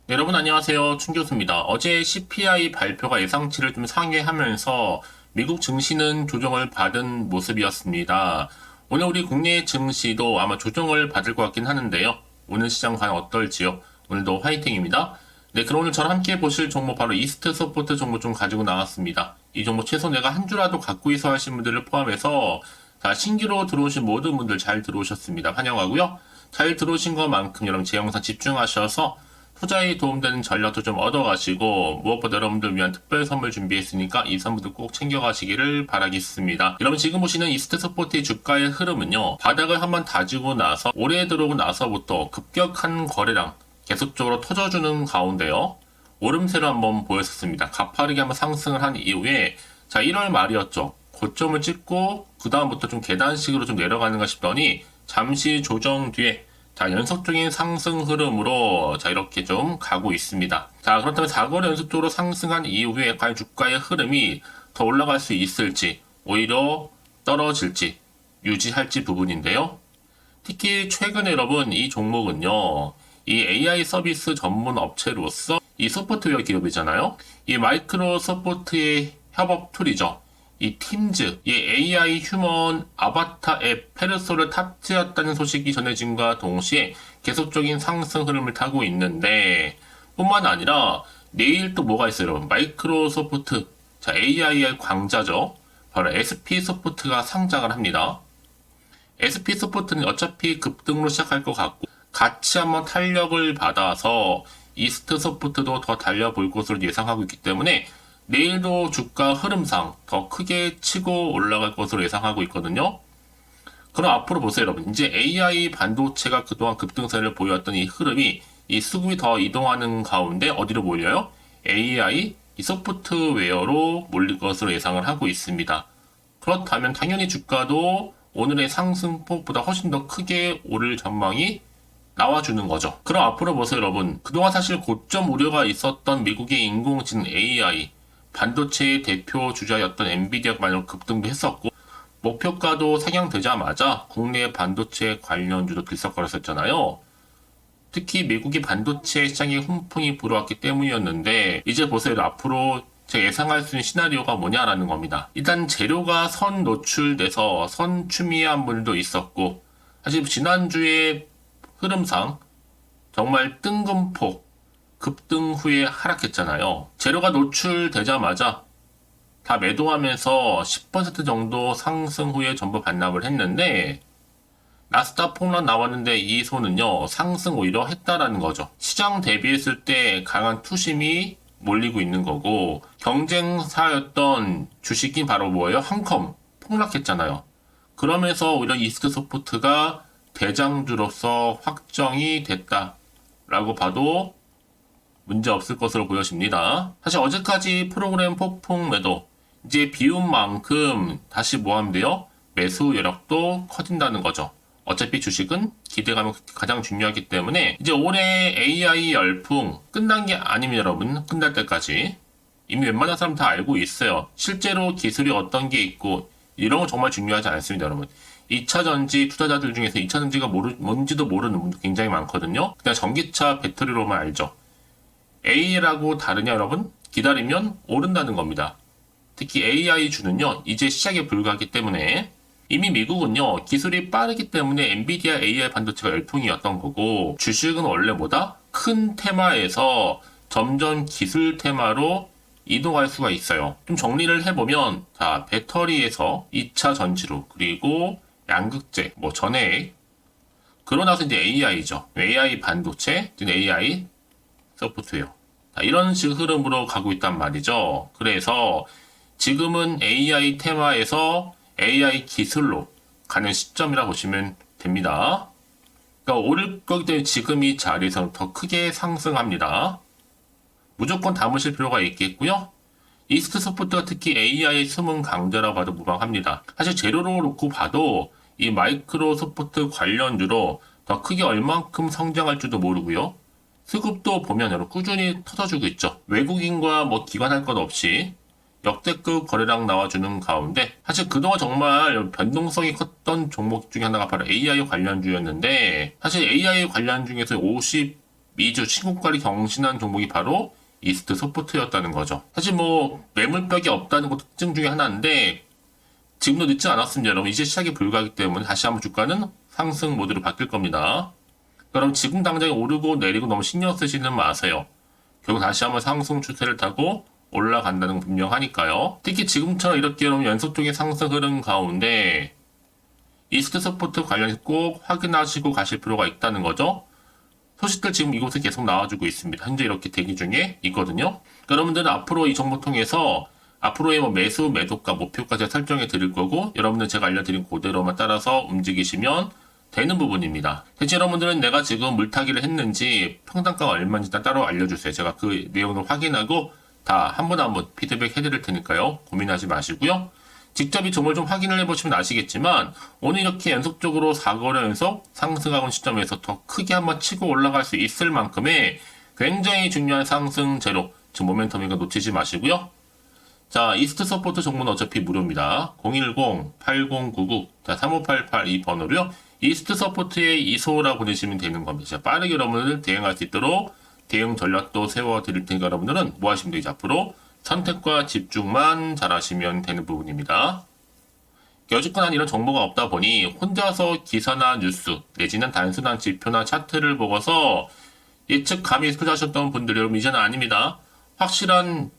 네, 여러분 안녕하세요. 춘 교수입니다. 어제 CPI 발표가 예상치를 좀 상회하면서 미국 증시는 조정을 받은 모습이었습니다. 오늘 우리 국내 증시도 아마 조정을 받을 것 같긴 하는데요. 오늘 시장 과연 어떨지요? 오늘도 화이팅입니다. 네, 그럼 오늘 저랑 함께 보실 종목 바로 이스트 서포트 종목 좀 가지고 나왔습니다. 이 종목 최소 내가 한 주라도 갖고 있어 하신 분들을 포함해서 신규로 들어오신 모든 분들 잘 들어오셨습니다. 환영하고요. 잘 들어오신 것만큼 여러분 제 영상 집중하셔서 투자에 도움되는 전략도 좀 얻어가시고 무엇보다 여러분들 위한 특별 선물 준비했으니까 이 선물도 꼭 챙겨가시기를 바라겠습니다. 여러분 지금 보시는 이스트 서포트의 주가의 흐름은요. 바닥을 한번 다지고 나서 올해 들어오고 나서부터 급격한 거래량 계속적으로 터져주는 가운데요. 오름세로 한번 보였었습니다. 가파르게 한번 상승을 한 이후에 1월 말이었죠. 고점을 찍고 그 다음부터 좀 계단식으로 좀 내려가는가 싶더니 잠시 조정 뒤에 연속적인 상승 흐름으로 이렇게 좀 가고 있습니다. 그렇다면 4거래 연속적으로 상승한 이후에 과연 주가의 흐름이 더 올라갈 수 있을지 오히려 떨어질지 유지할지 부분인데요. 특히 최근에 여러분 이 종목은요. 이 AI 서비스 전문 업체로서 이 소프트웨어 기업이잖아요. 이 마이크로소프트의 협업 툴이죠. 이 팀즈, 이 AI 휴먼 아바타 앱 페르소를 탑재했다는 소식이 전해짐과 동시에 계속적인 상승 흐름을 타고 있는데 뿐만 아니라 내일 또 뭐가 있어요 여러분. 마이크로소프트 AI의 광자죠. 바로 SP소프트가 상장을 합니다. SP소프트는 어차피 급등으로 시작할 것 같고 같이 한번 탄력을 받아서 이스트소프트도 더 달려볼 것으로 예상하고 있기 때문에 내일도 주가 흐름상 더 크게 치고 올라갈 것으로 예상하고 있거든요. 그럼 앞으로 보세요 여러분. 이제 AI 반도체가 그동안 급등세를 보여왔던 이 흐름이 이 수급이 더 이동하는 가운데 어디로 몰려요? AI 이 소프트웨어로 몰릴 것으로 예상을 하고 있습니다. 그렇다면 당연히 주가도 오늘의 상승폭보다 훨씬 더 크게 오를 전망이 나와주는 거죠. 그럼 앞으로 보세요 여러분. 그동안 사실 고점 우려가 있었던 미국의 인공지능 AI 반도체의 대표 주자였던 엔비디아가 많이 급등도 했었고 목표가도 상향되자마자 국내 반도체 관련주도 들썩거렸었잖아요. 특히 미국이 반도체 시장에 훈풍이 불어왔기 때문이었는데 이제 보세요. 앞으로 제가 예상할 수 있는 시나리오가 뭐냐라는 겁니다. 일단 재료가 선 노출돼서 선 추미한 분도 있었고 사실 지난주에 흐름상 정말 뜬금포 급등 후에 하락했잖아요. 재료가 노출되자마자 다 매도하면서 10% 정도 상승 후에 전부 반납을 했는데 나스닥 폭락 나왔는데 이 손은요 상승 오히려 했다라는 거죠. 시장 대비했을 때 강한 투심이 몰리고 있는 거고 경쟁사였던 주식이 바로 뭐예요? 한컴 폭락했잖아요. 그러면서 오히려 이스트 소프트가 대장주로서 확정이 됐다라고 봐도 문제 없을 것으로 보여집니다. 사실 어제까지 프로그램 폭풍 매도 이제 비운 만큼 다시 뭐하면 돼요? 매수 여력도 커진다는 거죠. 어차피 주식은 기대감이 가장 중요하기 때문에 이제 올해 AI 열풍 끝난 게 아닙니다 여러분. 끝날 때까지 이미 웬만한 사람 다 알고 있어요. 실제로 기술이 어떤 게 있고 이런 거 정말 중요하지 않습니다 여러분. 2차전지 투자자들 중에서 2차전지가 뭔지도 모르는 분도 굉장히 많거든요. 그냥 전기차 배터리로만 알죠. A라고 다르냐 여러분? 기다리면 오른다는 겁니다. 특히 AI주는요 이제 시작에 불과하기 때문에 이미 미국은요 기술이 빠르기 때문에 엔비디아 AI 반도체가 열풍이었던 거고 주식은 원래 보다 큰 테마에서 점점 기술 테마로 이동할 수가 있어요. 좀 정리를 해보면 배터리에서 2차 전지로 그리고 양극재, 전해액 그러고 나서 이제 AI죠. AI 반도체, AI 소프트웨어 이런 식 흐름으로 가고 있단 말이죠. 그래서 지금은 AI 테마에서 AI 기술로 가는 시점이라 보시면 됩니다. 그러니까 오를 거기 때문에 지금 이 자리에서 더 크게 상승합니다. 무조건 담으실 필요가 있겠고요. 이스트 소프트가 특히 AI 숨은 강자라 봐도 무방합니다. 사실 재료로 놓고 봐도 이 마이크로소프트 관련주로 더 크게 얼만큼 성장할 줄도 모르고요. 수급도 보면 여러분 꾸준히 터져주고 있죠. 외국인과 기관 할 것 없이 역대급 거래량 나와주는 가운데 사실 그동안 정말 변동성이 컸던 종목 중에 하나가 바로 AI 관련주였는데 사실 AI 관련 중에서 50 미주 신고가를 경신한 종목이 바로 이스트 소프트였다는 거죠. 사실 뭐 매물벽이 없다는 것도 특징 중에 하나인데 지금도 늦지 않았습니다. 여러분 이제 시작이 불가하기 때문에 다시 한번 주가는 상승 모드로 바뀔 겁니다. 여러분 지금 당장에 오르고 내리고 너무 신경 쓰시는 마세요. 결국 다시 한번 상승 추세를 타고 올라간다는 건 분명하니까요. 특히 지금처럼 이렇게 여러분 연속적인 상승 흐름 가운데 이스트 서포트 관련해서 꼭 확인하시고 가실 필요가 있다는 거죠. 소식들 지금 이곳에 계속 나와주고 있습니다. 현재 이렇게 대기 중에 있거든요. 여러분들은 앞으로 이 정보 통해서 앞으로의 뭐 매수, 매도가, 목표까지 설정해 드릴 거고 여러분들 제가 알려드린 그대로만 따라서 움직이시면 되는 부분입니다. 대체 여러분들은 내가 지금 물타기를 했는지 평단가가 얼마인지 따로 알려주세요. 제가 그 내용을 확인하고 다 한 분 한 분 피드백 해드릴 테니까요. 고민하지 마시고요. 직접 이 종목을 좀 확인을 해보시면 아시겠지만 오늘 이렇게 연속적으로 4거래 연속 상승하는 시점에서 더 크게 한번 치고 올라갈 수 있을 만큼의 굉장히 중요한 상승 재료 지금 모멘텀이니까 놓치지 마시고요. 자, 이스트 서포트 정보는 어차피 무료입니다. 010-8099-3588 이 번호로요. 이스트 서포트에 이소라 보내시면 되는 겁니다. 자, 빠르게 여러분들 대응할 수 있도록 대응 전략도 세워드릴 테니까 여러분들은 뭐 하시면 되지? 앞으로 선택과 집중만 잘하시면 되는 부분입니다. 여지껏 이런 정보가 없다 보니 혼자서 기사나 뉴스 내지는 단순한 지표나 차트를 보고서 예측감이 투자하셨던 분들이 여러분 이제는 아닙니다. 확실한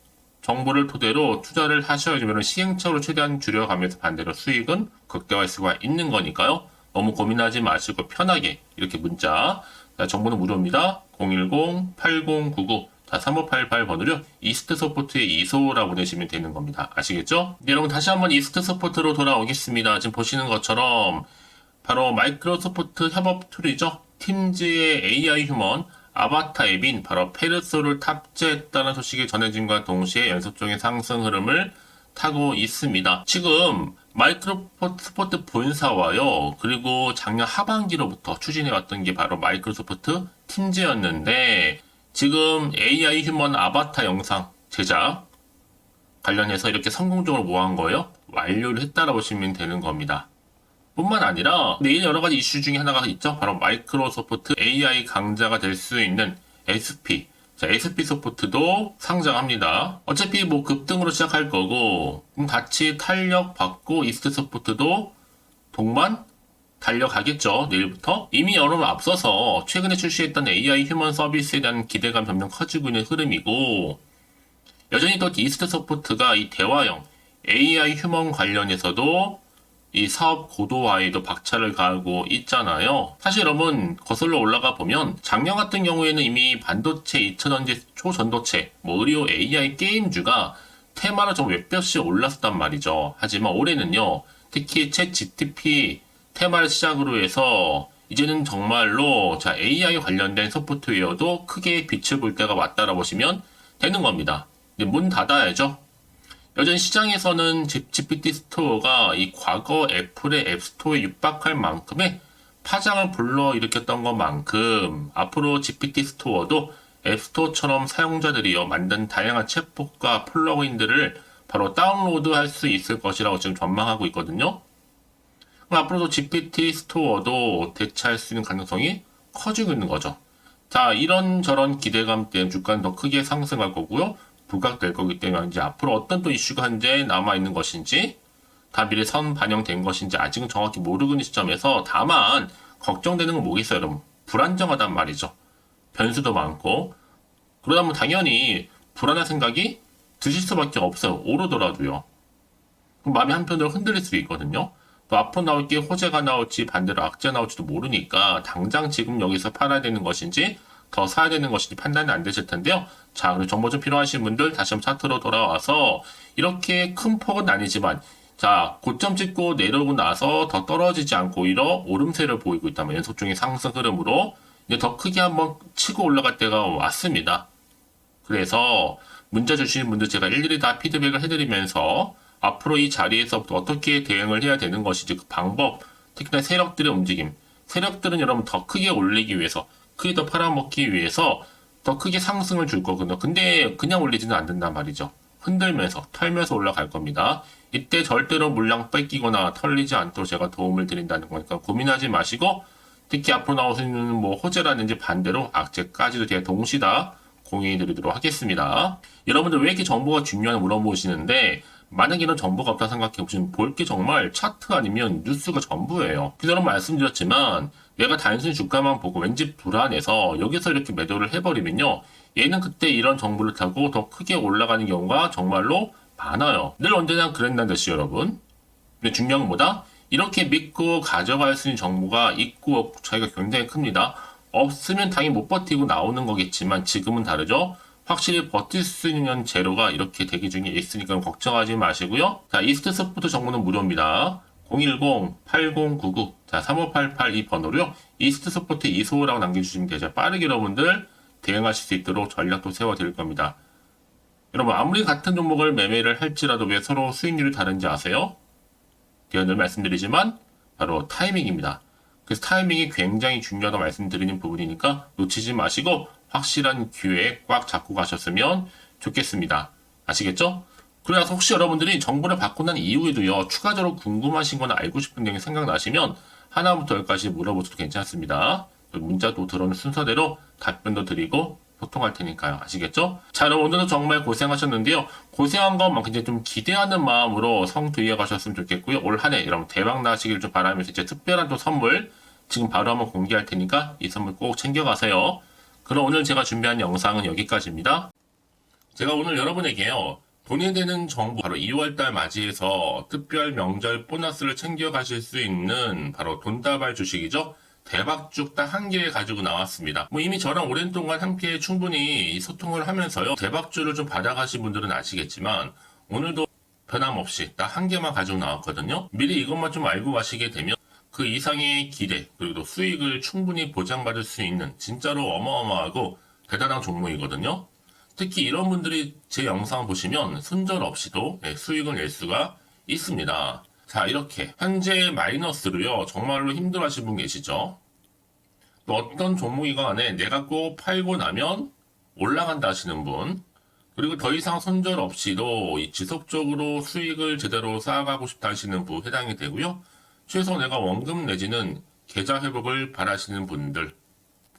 정보를 토대로 투자를 하셔야지만 시행착오를 최대한 줄여가면서 반대로 수익은 극대화할 수가 있는 거니까요. 너무 고민하지 마시고 편하게 이렇게 문자 정보는 무료입니다. 010-8099-3588 번호로 이스트 서포트에 이소라 보내시면 되는 겁니다. 아시겠죠? 네, 여러분 다시 한번 이스트 서포트로 돌아오겠습니다. 지금 보시는 것처럼 바로 마이크로소프트 협업 툴이죠. 팀즈의 AI 휴먼 아바타 앱인 바로 페르소를 탑재했다는 소식이 전해짐과 동시에 연속적인 상승 흐름을 타고 있습니다. 지금 마이크로소프트 본사와요. 그리고 작년 하반기로부터 추진해왔던 게 바로 마이크로소프트 팀즈였는데 지금 AI 휴먼 아바타 영상 제작 관련해서 이렇게 성공적으로 뭐한 거예요? 완료를 했다라고 보시면 되는 겁니다. 뿐만 아니라 내일 여러 가지 이슈 중에 하나가 있죠. 바로 마이크로소프트 AI 강자가 될 수 있는 SP. 자, SP 소프트도 상장합니다. 어차피 뭐 급등으로 시작할 거고, 그럼 같이 탄력 받고 이스트 소프트도 동반 달려가겠죠. 내일부터. 이미 여러분 앞서서 최근에 출시했던 AI 휴먼 서비스에 대한 기대감 점점 커지고 있는 흐름이고, 여전히 또 이스트 소프트가 이 대화형 AI 휴먼 관련해서도 이 사업 고도화에도 박차를 가하고 있잖아요. 사실 여러분 거슬러 올라가 보면 작년 같은 경우에는 이미 반도체, 2차전지, 초전도체, 뭐 의료, AI, 게임주가 테마로 좀 몇 배씩 올랐었단 말이죠. 하지만 올해는요. 특히 챗 GTP 테마를 시작으로 해서 이제는 정말로 자 AI 관련된 소프트웨어도 크게 빛을 볼 때가 왔다라 보시면 되는 겁니다. 근데 문 닫아야죠. 여전히 시장에서는 GPT 스토어가 이 과거 애플의 앱스토어에 육박할 만큼의 파장을 불러일으켰던 것만큼 앞으로 GPT 스토어도 앱스토어처럼 사용자들이요 만든 다양한 챗봇과 플러그인들을 바로 다운로드할 수 있을 것이라고 지금 전망하고 있거든요. 그럼 앞으로도 GPT 스토어도 대체할 수 있는 가능성이 커지고 있는 거죠. 자, 이런저런 기대감 때문에 주가는 더 크게 상승할 거고요. 부각될 거기 때문에 이제 앞으로 어떤 또 이슈가 현재 남아있는 것인지 다 미래 선 반영된 것인지 아직은 정확히 모르고 있는 시점에서 다만 걱정되는 건 뭐겠어요 여러분. 불안정하단 말이죠. 변수도 많고 그러다 보면 당연히 불안한 생각이 드실 수밖에 없어요. 오르더라도요. 그럼 마음이 한편으로 흔들릴 수 있거든요. 또 앞으로 나올 게 호재가 나올지 반대로 악재가 나올지도 모르니까 당장 지금 여기서 팔아야 되는 것인지 더 사야 되는 것인지 판단이 안 되실 텐데요. 자, 그리고 정보 좀 필요하신 분들 다시 한번 차트로 돌아와서 이렇게 큰 폭은 아니지만 자, 고점 찍고 내려오고 나서 더 떨어지지 않고 오히려 오름세를 보이고 있다면 연속적인 상승 흐름으로 이제 더 크게 한번 치고 올라갈 때가 왔습니다. 그래서 문자 주시는 분들 제가 일일이 다 피드백을 해드리면서 앞으로 이 자리에서부터 어떻게 대응을 해야 되는 것인지 그 방법, 특히나 세력들의 움직임, 세력들은 여러분 더 크게 올리기 위해서 크게 더 팔아먹기 위해서 더 크게 상승을 줄 거거든요. 근데 그냥 올리지는 않는단 말이죠. 흔들면서 털면서 올라갈 겁니다. 이때 절대로 물량 뺏기거나 털리지 않도록 제가 도움을 드린다는 거니까 고민하지 마시고 특히 앞으로 나올 수 있는 뭐 호재라든지 반대로 악재까지도 제가 동시에 다 공유해 드리도록 하겠습니다. 여러분들 왜 이렇게 정보가 중요하냐 물어보시는데, 만약에 이런 정보가 없다 생각해 보시면 볼 게 정말 차트 아니면 뉴스가 전부예요. 그전에 말씀드렸지만 내가 단순히 주가만 보고 왠지 불안해서 여기서 이렇게 매도를 해버리면요, 얘는 그때 이런 정보를 타고 더 크게 올라가는 경우가 정말로 많아요. 늘 언제나 그랬다는 듯이 여러분. 근데 중요한 것보다 이렇게 믿고 가져갈 수 있는 정보가 있고 없고 차이가 굉장히 큽니다. 없으면 당연히 못 버티고 나오는 거겠지만 지금은 다르죠. 확실히 버틸 수 있는 재료가 이렇게 대기 중에 있으니까 걱정하지 마시고요. 자, 이스트 서포트 정보는 무료입니다. 010-8099, 자, 3588 이 번호로요. 이스트 서포트 이소라고 남겨주시면 되죠. 빠르게 여러분들 대응하실 수 있도록 전략도 세워드릴 겁니다. 여러분, 아무리 같은 종목을 매매를 할지라도 왜 서로 수익률이 다른지 아세요? 제가 늘 말씀드리지만 바로 타이밍입니다. 그래서 타이밍이 굉장히 중요하다고 말씀드리는 부분이니까 놓치지 마시고 확실한 기회에 꽉 잡고 가셨으면 좋겠습니다. 아시겠죠? 그래서 혹시 여러분들이 정보를 받고 난 이후에도요, 추가적으로 궁금하신 거나 알고 싶은 내용이 생각나시면 하나부터 열까지 물어보셔도 괜찮습니다. 문자도 들어오는 순서대로 답변도 드리고 소통할 테니까요. 아시겠죠? 자, 여러분 오늘도 정말 고생하셨는데요. 고생한 것만큼 이제 좀 기대하는 마음으로 성투 이어가셨으면 좋겠고요. 올 한 해 여러분 대박 나시길 좀 바라면서 이제 특별한 또 선물 지금 바로 한번 공개할 테니까 이 선물 꼭 챙겨가세요. 그럼 오늘 제가 준비한 영상은 여기까지입니다. 제가 오늘 여러분에게요, 돈이 되는 정보, 바로 2월달 맞이해서 특별 명절 보너스를 챙겨가실 수 있는 바로 돈다발 주식이죠. 대박죽 딱 한 개 가지고 나왔습니다. 뭐 이미 저랑 오랜 동안 함께 충분히 소통을 하면서요, 대박주를 좀 받아가신 분들은 아시겠지만 오늘도 변함없이 딱 한 개만 가지고 나왔거든요. 미리 이것만 좀 알고 가시게 되면 그 이상의 기대 그리고 또 수익을 충분히 보장받을 수 있는 진짜로 어마어마하고 대단한 종목이거든요. 특히 이런 분들이 제 영상 보시면 손절 없이도 수익을 낼 수가 있습니다. 자, 이렇게 현재 마이너스로요, 정말로 힘들어하시는 분 계시죠? 또 어떤 종목이건 간에 내가 꼭 팔고 나면 올라간다 하시는 분, 그리고 더 이상 손절 없이도 지속적으로 수익을 제대로 쌓아가고 싶다 하시는 분 해당이 되고요. 최소 내가 원금 내지는 계좌 회복을 바라시는 분들,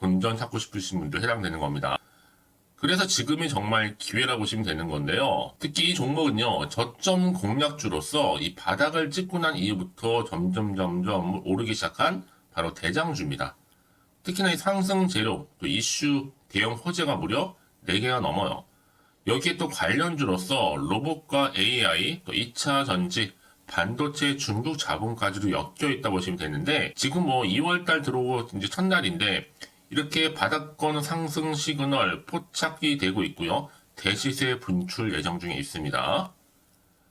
본전 찾고 싶으신 분들 해당되는 겁니다. 그래서 지금이 정말 기회라고 보시면 되는 건데요. 특히 이 종목은요, 저점 공략주로서 이 바닥을 찍고 난 이후부터 점점 오르기 시작한 바로 대장주입니다. 특히나 이 상승 재료, 또 이슈, 대형 호재가 무려 4개가 넘어요. 여기에 또 관련주로서 로봇과 AI, 또 2차 전지, 반도체, 중국 자본까지도 엮여 있다 보시면 되는데, 지금 뭐 2월달 들어오고 이제 첫날인데 이렇게 바닥권 상승 시그널 포착이 되고 있고요. 대시세 분출 예정 중에 있습니다.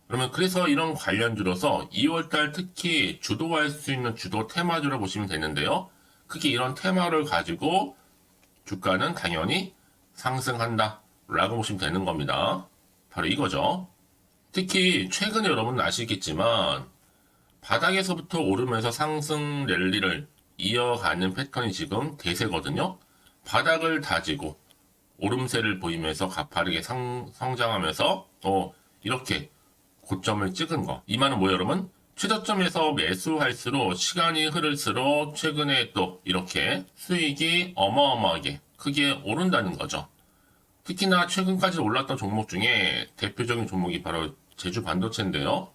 그러면 그래서 이런 관련주로서 2월달 특히 주도할 수 있는 주도 테마주로 보시면 되는데요. 크게 이런 테마를 가지고 주가는 당연히 상승한다 라고 보시면 되는 겁니다. 바로 이거죠. 특히 최근에 여러분은 아시겠지만 바닥에서부터 오르면서 상승 랠리를 이어가는 패턴이 지금 대세거든요. 바닥을 다지고 오름세를 보이면서 가파르게 성장하면서 또 이렇게 고점을 찍은 거. 이 말은 뭐예요, 여러분? 최저점에서 매수할수록 시간이 흐를수록 최근에 또 이렇게 수익이 어마어마하게 크게 오른다는 거죠. 특히나 최근까지 올랐던 종목 중에 대표적인 종목이 바로 제주 반도체인데요.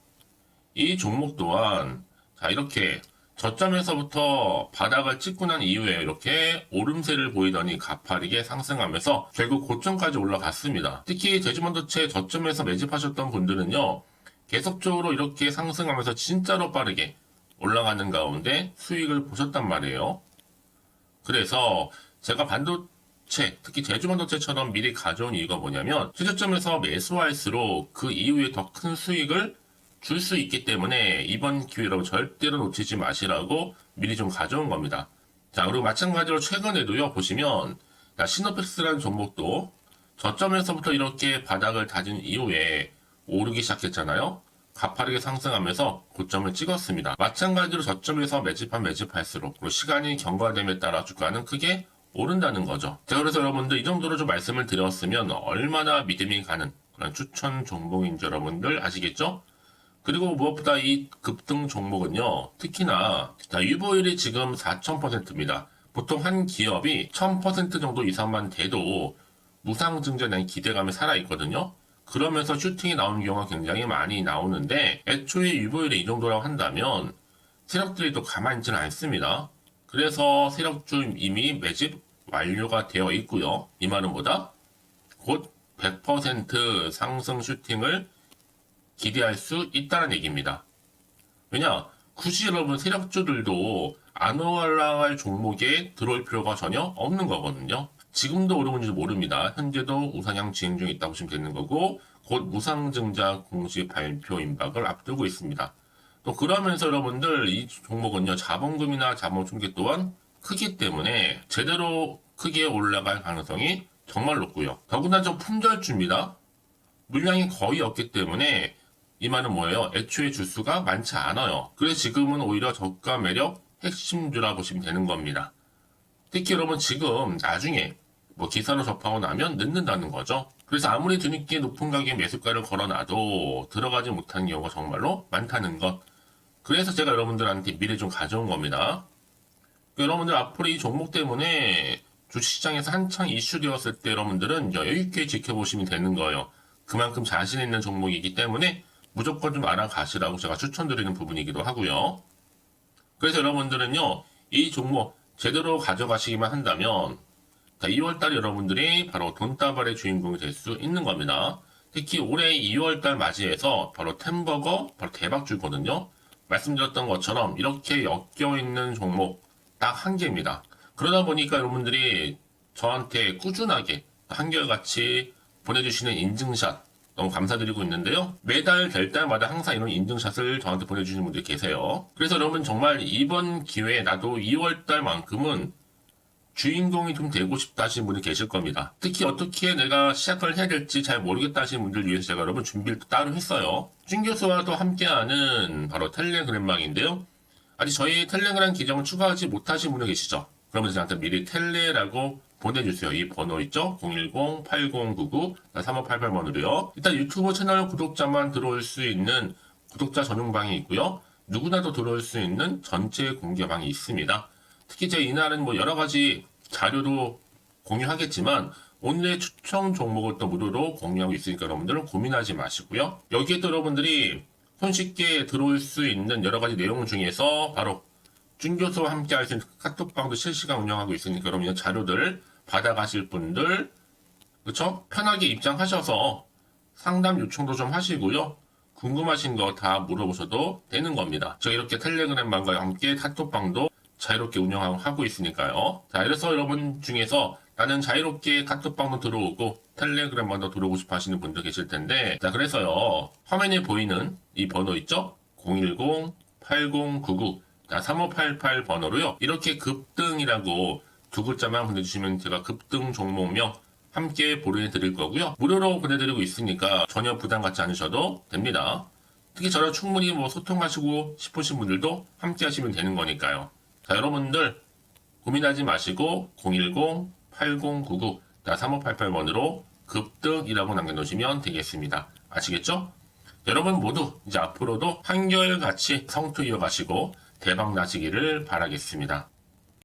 이 종목 또한 자, 이렇게 저점에서부터 바닥을 찍고 난 이후에 이렇게 오름세를 보이더니 가파르게 상승하면서 결국 고점까지 올라갔습니다. 특히 제주반도체 저점에서 매집하셨던 분들은요, 계속적으로 이렇게 상승하면서 진짜로 빠르게 올라가는 가운데 수익을 보셨단 말이에요. 그래서 제가 반도체, 특히 제주반도체처럼 미리 가져온 이유가 뭐냐면 최저점에서 매수할수록 그 이후에 더 큰 수익을 줄 수 있기 때문에 이번 기회로 절대로 놓치지 마시라고 미리 좀 가져온 겁니다. 자, 그리고 마찬가지로 최근에도요, 보시면 시노펙스라는 종목도 저점에서부터 이렇게 바닥을 다진 이후에 오르기 시작했잖아요. 가파르게 상승하면서 고점을 찍었습니다. 마찬가지로 저점에서 매집할수록 그리고 시간이 경과됨에 따라 주가는 크게 오른다는 거죠. 자, 그래서 여러분들 이 정도로 좀 말씀을 드렸으면 얼마나 믿음이 가는 그런 추천 종목인지 여러분들 아시겠죠? 그리고 무엇보다 이 급등 종목은요, 특히나 유보율이 지금 4000%입니다. 보통 한 기업이 1000% 정도 이상만 돼도 무상증자에 대한 기대감이 살아있거든요. 그러면서 슈팅이 나오는 경우가 굉장히 많이 나오는데, 애초에 유보율이 이 정도라고 한다면 세력들이 또 가만히 있지는 않습니다. 그래서 세력주 이미 매집 완료가 되어 있고요. 이 말은 뭐다? 곧 100% 상승 슈팅을 기대할 수 있다는 얘기입니다. 왜냐? 굳이 여러분 세력주들도 안 올라갈 종목에 들어올 필요가 전혀 없는 거거든요. 지금도 오르는지도 모릅니다. 현재도 우상향 진행 중에 있다고 보시면 되는 거고, 곧 무상증자 공시 발표 임박을 앞두고 있습니다. 또 그러면서 여러분들 이 종목은요, 자본금이나 자본 충격 또한 크기 때문에 제대로 크게 올라갈 가능성이 정말 높고요. 더구나 좀 품절주입니다. 물량이 거의 없기 때문에 이 말은 뭐예요? 애초에 주수가 많지 않아요. 그래서 지금은 오히려 저가 매력 핵심주라 보시면 되는 겁니다. 특히 여러분 지금 나중에 뭐 기사로 접하고 나면 늦는다는 거죠. 그래서 아무리 뒤늦게 높은 가격에 매수가를 걸어놔도 들어가지 못하는 경우가 정말로 많다는 것. 그래서 제가 여러분들한테 미리 좀 가져온 겁니다. 여러분들 앞으로 이 종목 때문에 주식시장에서 한창 이슈되었을 때 여러분들은 여유있게 지켜보시면 되는 거예요. 그만큼 자신 있는 종목이기 때문에 무조건 좀 알아가시라고 제가 추천드리는 부분이기도 하고요. 그래서 여러분들은요, 이 종목 제대로 가져가시기만 한다면 2월달에 여러분들이 바로 돈다발의 주인공이 될 수 있는 겁니다. 특히 올해 2월달 맞이해서 바로 템버거 바로 대박주거든요. 말씀드렸던 것처럼 이렇게 엮여있는 종목 딱 한 개입니다. 그러다 보니까 여러분들이 저한테 꾸준하게 한결같이 보내주시는 인증샷 너무 감사드리고 있는데요. 매달 될 때마다 항상 이런 인증샷을 저한테 보내주시는 분들이 계세요. 그래서 여러분 정말 이번 기회에 나도 2월달만큼은 주인공이 좀 되고 싶다 하시는 분이 계실 겁니다. 특히 어떻게 내가 시작을 해야 될지 잘 모르겠다 하시는 분들 위해서 제가 여러분 준비를 따로 했어요. 준 교수와도 함께하는 바로 텔레그램망인데요. 아직 저희 텔레그램 계정을 추가하지 못하신 분이 계시죠? 그러면 저한테 미리 텔레라고 보내주세요. 이 번호 있죠? 010-8099-3588번으로요. 일단 유튜브 채널 구독자만 들어올 수 있는 구독자 전용방이 있고요. 누구나도 들어올 수 있는 전체 공개방이 있습니다. 특히 제가 이날은 뭐 여러 가지 자료도 공유하겠지만 오늘의 추천 종목을 또 무료로 공유하고 있으니까 여러분들은 고민하지 마시고요. 여기에 또 여러분들이 손쉽게 들어올 수 있는 여러 가지 내용 중에서 바로 준교수와 함께 할 수 있는 카톡방도 실시간 운영하고 있으니까 여러분 자료들 받아가실 분들 그쵸? 편하게 입장하셔서 상담 요청도 좀 하시고요. 궁금하신 거 다 물어보셔도 되는 겁니다. 저 이렇게 텔레그램방과 함께 카톡방도 자유롭게 운영하고 있으니까요. 자, 그래서 여러분 중에서 나는 자유롭게 카톡방도 들어오고 텔레그램방도 들어오고 싶어 하시는 분들 계실 텐데, 자, 그래서요, 화면에 보이는 이 번호 있죠? 010-8099-3588 번호로요, 이렇게 급등이라고 두 글자만 보내주시면 제가 급등 종목명 함께 보내드릴 거고요. 무료로 보내드리고 있으니까 전혀 부담 갖지 않으셔도 됩니다. 특히 저랑 충분히 뭐 소통하시고 싶으신 분들도 함께 하시면 되는 거니까요. 자, 여러분들 고민하지 마시고 010-8099-3588번으로 급등이라고 남겨놓으시면 되겠습니다. 아시겠죠? 여러분 모두 이제 앞으로도 한결같이 성투 이어가시고 대박 나시기를 바라겠습니다.